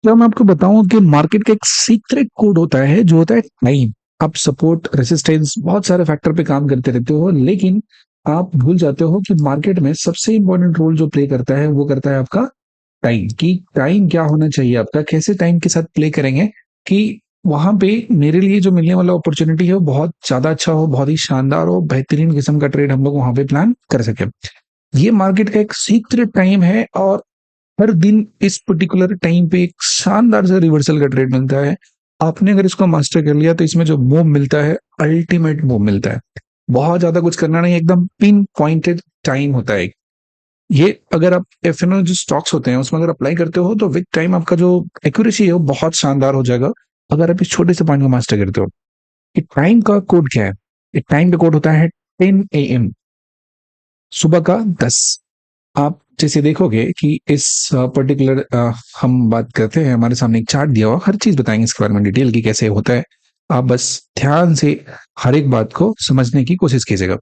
क्या मैं आपको बताऊं कि मार्केट का एक सीक्रेट कोड होता है जो होता है टाइम। आप सपोर्ट रेसिस्टेंस बहुत सारे फैक्टर पे काम करते रहते हो, लेकिन आप भूल जाते हो कि मार्केट में सबसे इंपॉर्टेंट रोल जो प्ले करता है वो करता है आपका टाइम। कि टाइम क्या होना चाहिए, आपका कैसे टाइम के साथ प्ले करेंगे कि वहां पे मेरे लिए जो मिलने वाला अपॉर्चुनिटी है वो बहुत ज्यादा अच्छा हो, बहुत ही शानदार हो, बेहतरीन किस्म का ट्रेड हम लोग वहां पे प्लान कर सके। ये मार्केट का एक सीक्रेट टाइम है और हर दिन इस पर्टिकुलर टाइम पे एक शानदार सा रिवर्सल का ट्रेड मिलता है। आपने अगर इसको मास्टर कर लिया तो इसमें जो मूव मिलता है, अल्टीमेट मूव मिलता है। बहुत ज्यादा कुछ करना नहीं, एकदम पिन पॉइंटेड टाइम होता है। ये अगर आप एफएनओ जो स्टॉक्स होते हैं उसमें अगर अप्लाई करते हो तो विद टाइम आपका जो एक्यूरेसी है वो बहुत शानदार हो जाएगा, अगर आप इस छोटे से पॉइंट को मास्टर करते हो। ये टाइम का कोड क्या है? ये टाइम का कोड होता है 10 AM, सुबह का 10। आप जैसे देखोगे कि इस पर्टिकुलर हम बात करते हैं, हमारे सामने एक चार्ट दिया हुआ, हर चीज बताएंगे इसके बारे में डिटेल की कैसे होता है। आप बस ध्यान से हर एक बात को समझने की कोशिश कीजिएगा।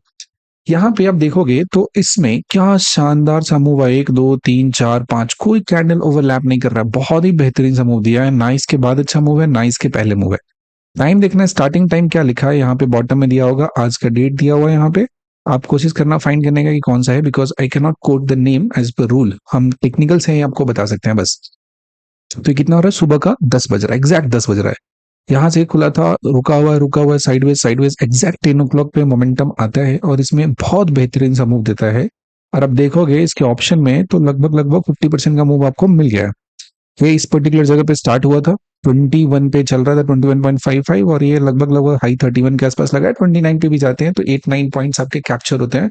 यहाँ पे आप देखोगे तो इसमें क्या शानदार सा मूव है, 1 2 3 4 5, कोई कैंडल ओवरलैप नहीं कर रहा है, बहुत ही बेहतरीन सा मूव दिया है। नाइस के बाद अच्छा मूव है, नाइस के पहले मूव है। टाइम देखना है, स्टार्टिंग टाइम क्या लिखा है यहाँ पे बॉटम में दिया होगा, आज का डेट दिया हुआ है यहाँ पे। आप कोशिश करना फाइंड करने का कि कौन सा है, because I can not quote the name as per rule, हम टेक्निकल से ही आपको बता सकते हैं बस। तो ये कितना हो रहा है, सुबह का 10 बज रहा है, एग्जैक्ट 10 बज रहा है। यहाँ से खुला था, रुका हुआ है, रुका हुआ है, साइडवेज साइडवेज, एग्जैक्ट 10 o'clock पे मोमेंटम आता है और इसमें बहुत बेहतरीन सा मूव देता है। और अब देखोगे इसके ऑप्शन में तो लगभग लगभग 50% का मूव आपको मिल गया है। ये इस पर्टिकुलर जगह पे स्टार्ट हुआ था, 21 पे चल रहा था, 21.55, और ये लगभग लगभग हाई 31 के आसपास लगा है। 29 पे भी जाते हैं तो 8 9 पॉइंट्स आपके कैप्चर होते हैं।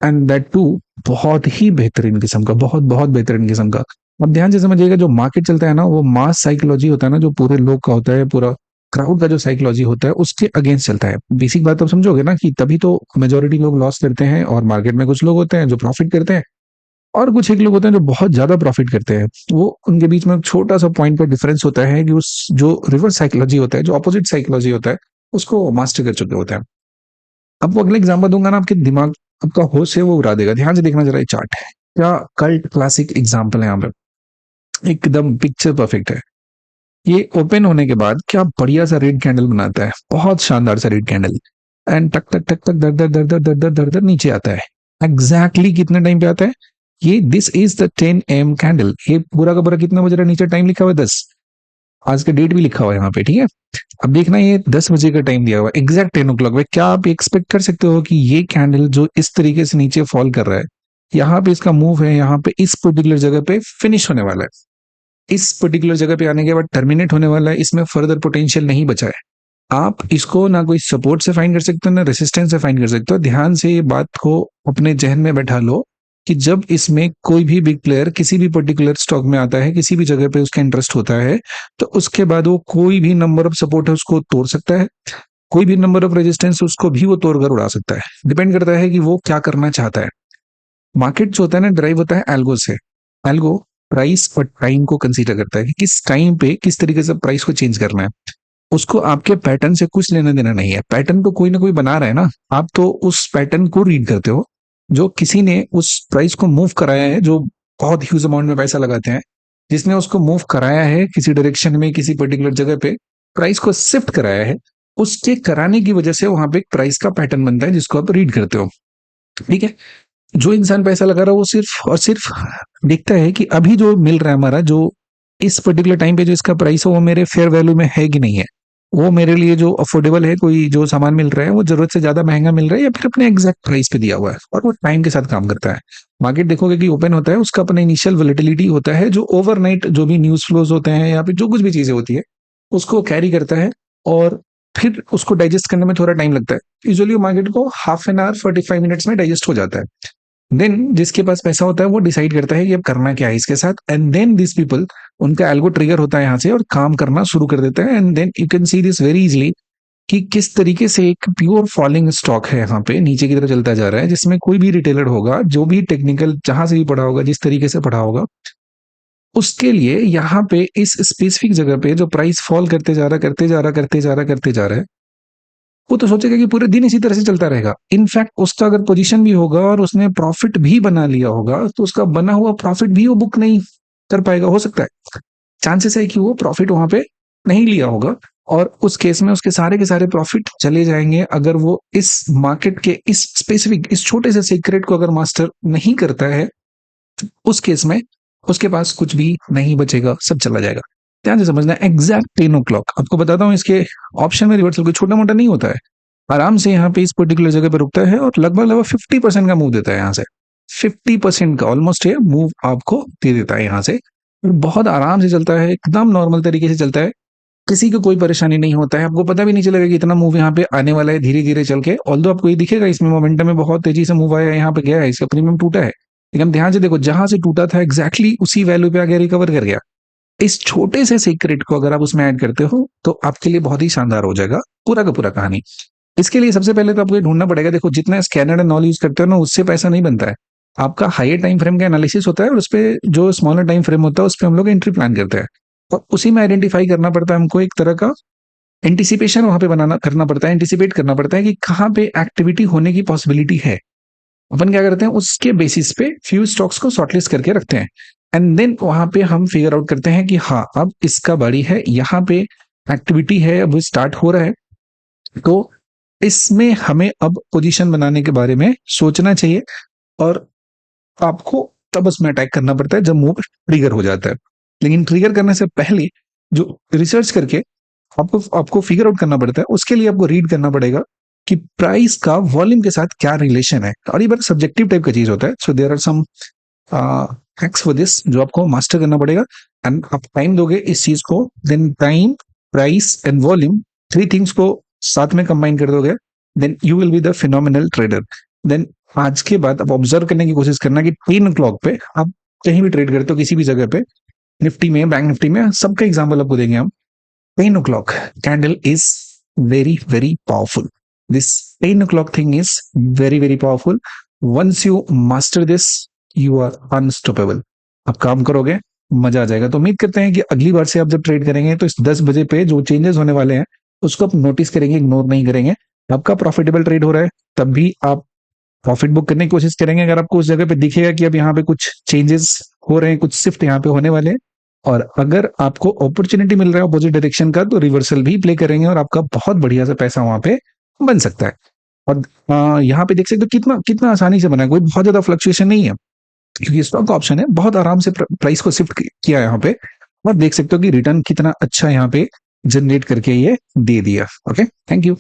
एंड दैट टू बहुत ही बेहतरीन किस्म का, बहुत बहुत बेहतरीन किस्म का। अब ध्यान से समझिएगा, जो मार्केट चलता है ना वो मास साइकोलॉजी होता है ना, जो पूरे लोग का होता है, पूरा क्राउड का जो साइकोलॉजी होता है उसके अगेंस्ट चलता है। बेसिक बात आप समझोगे ना, कि तभी तो मेजोरिटी लोग लॉस करते हैं और मार्केट में कुछ लोग होते हैं जो प्रॉफिट करते हैं, और कुछ एक लोग होते हैं जो बहुत ज्यादा प्रॉफिट करते हैं। वो उनके बीच में एक छोटा सा पॉइंट पर डिफरेंस होता है कि उस जो रिवर्स साइकोलॉजी होता है, जो अपोजिट साइकोलॉजी होता है, उसको मास्टर कर चुके होते हैं। आपको अगले एग्जाम्पल दूंगा ना, आपके दिमाग, आपका होश है वो उड़ा देगा। ध्यान से देखना जरा, ये चार्ट है क्या, कल्ट क्लासिक एग्जाम्पल है यहाँ पे, एकदम पिक्चर परफेक्ट है। ये ओपन होने के बाद क्या बढ़िया सा रेड कैंडल बनाता है, बहुत शानदार सा रेड कैंडल। एंड टक टक टक टक, दर दर दर दर दर दर दर दर नीचे आता है। एग्जैक्टली कितने टाइम पे आता है? ये this is the 10 AM candle. ये पूरा का पूरा कितना बज रहा है, नीचे टाइम लिखा हुआ है 10, आज का डेट भी लिखा हुआ है यहाँ पे, ठीक है। अब देखना, ये 10 बजे का टाइम दिया हुआ है, एग्जैक्ट 10 o'clock में। क्या आप एक्सपेक्ट कर सकते हो कि ये कैंडल जो इस तरीके से नीचे फॉल कर रहा है, यहाँ पे इसका मूव है, यहाँ पे इस पर्टिकुलर जगह पे फिनिश होने वाला है, इस पर्टिकुलर जगह पे आने के बाद टर्मिनेट होने वाला है, इसमें फर्दर पोटेंशियल नहीं बचा है। आप इसको ना कोई सपोर्ट से फाइंड कर सकते हो ना रेसिस्टेंस से फाइंड कर सकते हो। ध्यान से ये बात को अपने जहन में बैठा लो कि जब इसमें कोई भी बिग प्लेयर किसी भी पर्टिकुलर स्टॉक में आता है, किसी भी जगह पे उसका इंटरेस्ट होता है, तो उसके बाद वो कोई भी नंबर ऑफ सपोर्ट है उसको तोड़ सकता है, कोई भी नंबर ऑफ रेजिस्टेंस उसको भी वो तोड़कर उड़ा सकता है। डिपेंड करता है कि वो क्या करना चाहता है। मार्केट जो होता है ना, ड्राइव होता है एल्गो से। एल्गो प्राइस और टाइम को कंसीडर करता है कि किस टाइम पे किस तरीके से प्राइस को चेंज करना है। उसको आपके पैटर्न से कुछ लेना देना नहीं है, पैटर्न तो कोई ना कोई बना रहा है ना, आप तो उस पैटर्न को रीड करते हो। जो किसी ने उस प्राइस को मूव कराया है, जो बहुत ह्यूज अमाउंट में पैसा लगाते हैं, जिसने उसको मूव कराया है किसी डायरेक्शन में, किसी पर्टिकुलर जगह पे प्राइस को शिफ्ट कराया है, उसके कराने की वजह से वहां पे एक प्राइस का पैटर्न बनता है जिसको आप रीड करते हो, ठीक है। जो इंसान पैसा लगा रहा है वो सिर्फ और सिर्फ देखता है कि अभी जो मिल रहा है हमारा, जो इस पर्टिकुलर टाइम पे जो इसका प्राइस है वो मेरे फेयर वैल्यू में है कि नहीं है, वो मेरे लिए जो अफोर्डेबल है, कोई जो सामान मिल रहा है वो जरूरत से ज्यादा महंगा मिल रहा है या फिर अपने एग्जैक्ट प्राइस पे दिया हुआ है, और वो टाइम के साथ काम करता है। मार्केट देखोगे कि ओपन होता है, उसका अपना इनिशियल वोलेटिलिटी होता है, जो ओवरनाइट जो भी न्यूज फ्लोज होते हैं या फिर जो कुछ भी चीजें होती है उसको कैरी करता है, और फिर उसको डाइजेस्ट करने में थोड़ा टाइम लगता है। यूजुअली मार्केट को हाफ एन आवर 45 मिनट्स में डाइजेस्ट हो जाता है। देन जिसके पास पैसा होता है वो डिसाइड करता है कि अब करना क्या है इसके साथ, एंड देन दिस पीपल, उनका एल्गो ट्रिगर होता है यहाँ से और काम करना शुरू कर देता है। And then you can see this very easily कि किस तरीके से एक प्योर फॉलिंग स्टॉक है यहाँ पे नीचे की तरफ चलता जा रहा है, जिसमें कोई भी रिटेलर होगा, जो भी टेक्निकल जहां से भी पढ़ा होगा, जिस तरीके से पढ़ा होगा, उसके लिए यहाँ पे इस स्पेसिफिक जगह पे जो प्राइस फॉल करते जा रहा, करते जा रहा, करते जा रहा, करते जा रहा है, वो तो सोचेगा कि पूरे दिन इसी तरह से चलता रहेगा। इनफैक्ट उसका अगर पोजीशन भी होगा और उसने प्रॉफिट भी बना लिया होगा, तो उसका बना हुआ प्रॉफिट भी वो बुक नहीं कर पाएगा, हो सकता है। चांसेस है कि वो प्रॉफिट वहां पे नहीं लिया होगा, और उस केस में उसके सारे के सारे प्रॉफिट चले जाएंगे अगर वो इस मार्केट के इस स्पेसिफिक इस छोटे से सीक्रेट को अगर मास्टर नहीं करता है। उस केस में उसके पास कुछ भी नहीं बचेगा, सब चला जाएगा। ध्यान से समझना, एग्जैक्ट 10 o'clock आपको बताता हूँ, इसके ऑप्शन में रिवर्सल कोई छोटा मोटा नहीं होता है। आराम से यहाँ पे इस पर्टिकुलर जगह पे रुकता है और लगभग लगभग 50% का मूव देता है यहाँ से। 50% का ऑलमोस्ट ये मूव आपको दे देता है यहाँ से। बहुत आराम से चलता है, एकदम नॉर्मल तरीके से चलता है, किसी को कोई परेशानी नहीं होता है। आपको पता भी नहीं चलेगा कि इतना मूव यहाँ पे आने वाला है धीरे धीरे चल के। ऑल्दो आपको ये दिखेगा इसमें मोमेंटम में बहुत तेजी से मूव आया है, यहाँ पे गया है, इसका प्रीमियम टूटा है, लेकिन ध्यान से देखो जहां से टूटा था एग्जैक्टली उसी वैल्यू पे आगे रिकवर कर गया। इस छोटे से सीक्रेट को अगर आप उसमें ऐड करते हो तो आपके लिए बहुत ही शानदार हो जाएगा पूरा का पूरा कहानी। इसके लिए सबसे पहले तो आपको ये ढूंढना पड़ेगा, देखो जितना स्कैनर एंड नॉल यूज करते हो ना उससे पैसा नहीं बनता है। आपका हायर टाइम फ्रेम का एनालिसिस होता है और उस पर जो स्मॉलर टाइम फ्रेम होता है उस पर हम लोग एंट्री प्लान करते हैं, और उसी में आइडेंटिफाई करना पड़ता है हमको एक तरह का एंटिसिपेशन वहां पे बनाना करना पड़ता है, एंटिसिपेट करना पड़ता है कि कहाँ पे एक्टिविटी होने की पॉसिबिलिटी है। अपन क्या करते हैं उसके बेसिस पे फ्यू स्टॉक्स को शॉर्टलिस्ट करके रखते हैं, एंड देन वहां पे हम फिगर आउट करते हैं कि हाँ अब इसका बारी है, यहाँ पे एक्टिविटी है, अब स्टार्ट हो रहा है, तो इसमें हमें अब पोजीशन बनाने के बारे में सोचना चाहिए। और आपको तब उसमें अटैक करना पड़ता है जब मूव ट्रिगर हो जाता है। लेकिन ट्रिगर करने से पहले जो रिसर्च करके आपको आपको फिगर आउट करना पड़ता है, उसके लिए आपको रीड करना पड़ेगा कि प्राइस का वॉल्यूम के साथ क्या रिलेशन है, और ये बड़ा सब्जेक्टिव टाइप का चीज होता है। So there are some hacks for this जो आपको मास्टर करना पड़ेगा, एंड आप टाइम दोगे इस चीज को, then time, price and volume, three things को साथ में कंबाइन कर दोगे, then you will be the phenomenal trader. Then आज के बाद आप ऑब्जर्व करने की कोशिश करना कि 10 o'clock पे आप कहीं भी ट्रेड करते हो किसी भी जगह पे, निफ्टी में, बैंक निफ्टी में, सबका एग्जाम्पल आपको देंगे हम। 10 o'clock candle is very powerful. This 10 o'clock thing is very powerful. Once you master this, you are unstoppable. आप काम करोगे मजा आ जाएगा। तो उम्मीद करते हैं कि अगली बार से आप जब ट्रेड करेंगे तो इस 10 बजे पे जो चेंजेस होने वाले हैं उसको आप नोटिस करेंगे, इग्नोर नहीं करेंगे। आपका प्रॉफिटेबल ट्रेड हो रहा है तब भी आप प्रॉफिट बुक करने की कोशिश करेंगे। अगर आपको उस जगह पे दिखेगा कि अब यहाँ पे कुछ चेंजेस हो रहे हैं, कुछ शिफ्ट यहाँ पे होने वाले हैं, और अगर आपको अपॉर्चुनिटी मिल रहा है अपोजिट डायरेक्शन का तो रिवर्सल भी प्ले करेंगे और आपका बहुत बढ़िया सा पैसा वहां पे बन सकता है। और यहाँ पे देख सकते हो कितना कितना आसानी से बना है, कोई बहुत ज्यादा फ्लक्चुएशन नहीं है, क्योंकि स्टॉक ऑप्शन है, बहुत आराम से प्राइस को शिफ्ट किया यहाँ पे, और देख सकते हो कि रिटर्न कितना अच्छा यहाँ पे जनरेट करके ये दे दिया। Okay, thank you.